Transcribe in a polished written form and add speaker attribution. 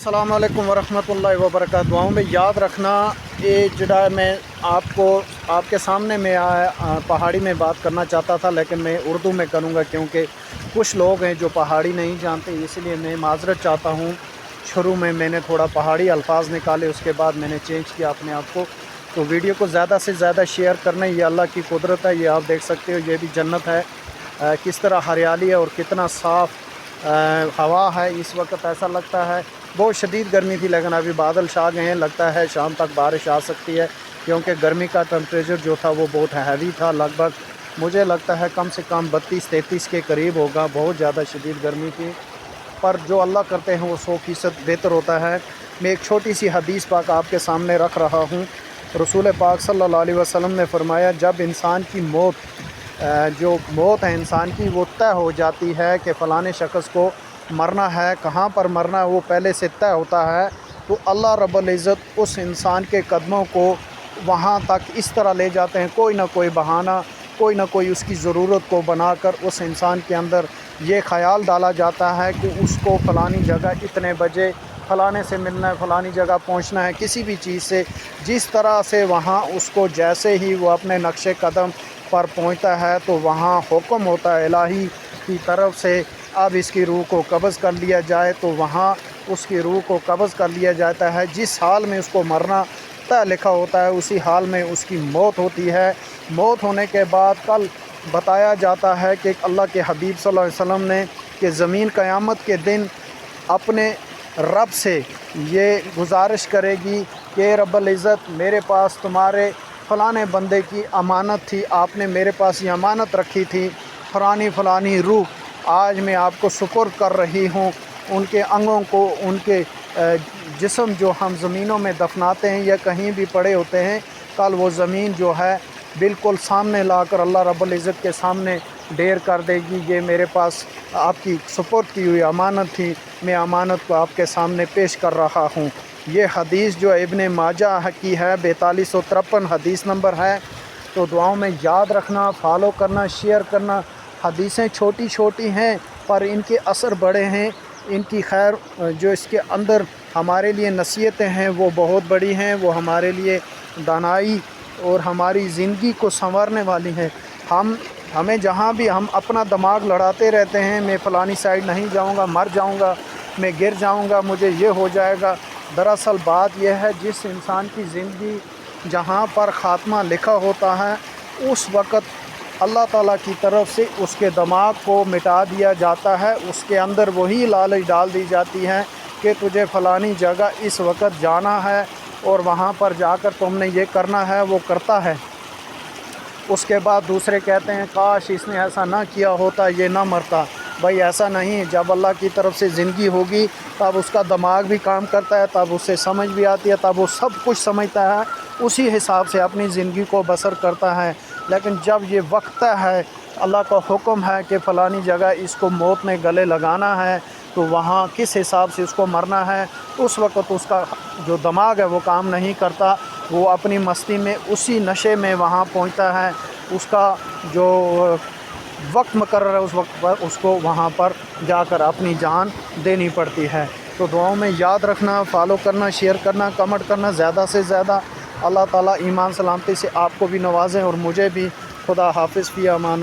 Speaker 1: अस्सलाम वालेकुम वरहमतुल्लाहि वबरकातुहू। दुआओं में याद रखना। ये जड़ा मैं आपको आपके सामने में पहाड़ी में बात करना चाहता था, लेकिन मैं उर्दू में करूँगा क्योंकि कुछ लोग हैं जो पहाड़ी नहीं जानते, इसलिए मैं माज़रत चाहता हूँ। शुरू में मैंने थोड़ा पहाड़ी अल्फाज निकाले, उसके बाद मैंने चेंज किया अपने आप को। तो वीडियो को ज़्यादा से ज़्यादा शेयर करना, ये अल्लाह की कुदरत है। ये आप देख सकते हो, ये भी जन्नत है। किस तरह हरियाली है और कितना साफ़ हवा है। इस वक्त ऐसा लगता है बहुत शदीद गर्मी थी, लेकिन अभी बादल छा गए हैं। लगता है शाम तक बारिश आ सकती है, क्योंकि गर्मी का टेम्परेचर जो था वो बहुत हैवी था। लगभग मुझे लगता है कम से कम 32-33 के करीब होगा। बहुत ज़्यादा शदीद गर्मी थी, पर जो अल्लाह करते हैं वो 100% बेहतर होता है। मैं एक छोटी सी हदीस पाक आपके सामने रख रहा हूँ। रसूल पाक सल्लल्लाहु अलैहि वसल्लम ने फरमाया, जब इंसान की जो मौत है इंसान की, वो तय हो जाती है कि फ़लाने शख्स को मरना है, कहाँ पर मरना है वो पहले से तय होता है, तो अल्लाह रब्बुल इज़्ज़त उस इंसान के कदमों को वहाँ तक इस तरह ले जाते हैं, कोई ना कोई बहाना, कोई ना कोई उसकी ज़रूरत को बनाकर उस इंसान के अंदर ये ख़याल डाला जाता है कि उसको फ़लानी जगह इतने बजे फ़लाने से मिलना है, फ़लानी जगह पहुँचना है। किसी भी चीज़ से जिस तरह से वहाँ उसको, जैसे ही वो अपने नक्शे कदम पर पहुँचता है तो वहाँ हुक्म होता है इलाही की तरफ से, अब इसकी रूह को कब्ज़ कर लिया जाए। तो वहाँ उसकी रूह को कब्ज़ कर लिया जाता है। जिस हाल में उसको मरना तय लिखा होता है, उसी हाल में उसकी मौत होती है। मौत होने के बाद कल बताया जाता है कि अल्लाह के हबीब सल्लल्लाहु अलैहि वसल्लम ने कि ज़मीन क़यामत के दिन अपने रब से ये गुजारिश करेगी कि रब्बुल इज़्ज़त, मेरे पास तुम्हारे फ़लाने बंदे की अमानत थी, आपने मेरे पास ये अमानत रखी थी, फ़लानी रूह आज मैं आपको सुपुर्द कर रही हूँ। उनके अंगों को, उनके जिस्म जो हम ज़मीनों में दफनाते हैं या कहीं भी पड़े होते हैं, कल वो ज़मीन जो है बिल्कुल सामने लाकर अल्लाह रब्बुल इज़्ज़त के सामने ढेर कर देगी, ये मेरे पास आपकी सुपुर्द की हुई अमानत थी, मैं अमानत को आपके सामने पेश कर रहा हूँ। ये हदीस जो इब्ने माजा की है, 4253 हदीस नंबर है। तो दुआओं में याद रखना, फॉलो करना, शेयर करना। हदीसें छोटी छोटी हैं पर इनके असर बड़े हैं। इनकी खैर जो इसके अंदर हमारे लिए नसीहतें हैं वो बहुत बड़ी हैं। वो हमारे लिए दानाई और हमारी ज़िंदगी को संवारने वाली हैं। हमें जहाँ भी हम अपना दिमाग लड़ाते रहते हैं, मैं फ़लानी साइड नहीं जाऊँगा, मर जाऊँगा, मैं गिर जाऊँगा, मुझे ये हो जाएगा। दरअसल बात यह है, जिस इंसान की ज़िंदगी जहाँ पर ख़ात्मा लिखा होता है, उस वक़्त अल्लाह ताला की तरफ से उसके दिमाग को मिटा दिया जाता है। उसके अंदर वही लालच डाल दी जाती है कि तुझे फ़लानी जगह इस वक्त जाना है और वहाँ पर जाकर तुमने ये करना है, वो करता है। उसके बाद दूसरे कहते हैं काश इसने ऐसा ना किया होता, ये ना मरता। भाई ऐसा नहीं, जब अल्लाह की तरफ से ज़िंदगी होगी तब उसका दिमाग भी काम करता है, तब उससे समझ भी आती है, तब वो सब कुछ समझता है, उसी हिसाब से अपनी ज़िंदगी को बसर करता है। लेकिन जब ये वक्त है, अल्लाह का हुक्म है कि फ़लानी जगह इसको मौत में गले लगाना है, तो वहाँ किस हिसाब से उसको मरना है, उस वक़्त उसका जो दिमाग है वो काम नहीं करता। वो अपनी मस्ती में, उसी नशे में वहाँ पहुँचता है। उसका जो वक्त मुकर्रर है, उस वक्त पर उसको वहाँ पर जाकर अपनी जान देनी पड़ती है। तो दुआओं में याद रखना, फॉलो करना, शेयर करना, कमेंट करना ज़्यादा से ज़्यादा। अल्लाह ताला ईमान सलामती से आपको भी नवाज़ें और मुझे भी। खुदा हाफिज़, फ़ी अमान।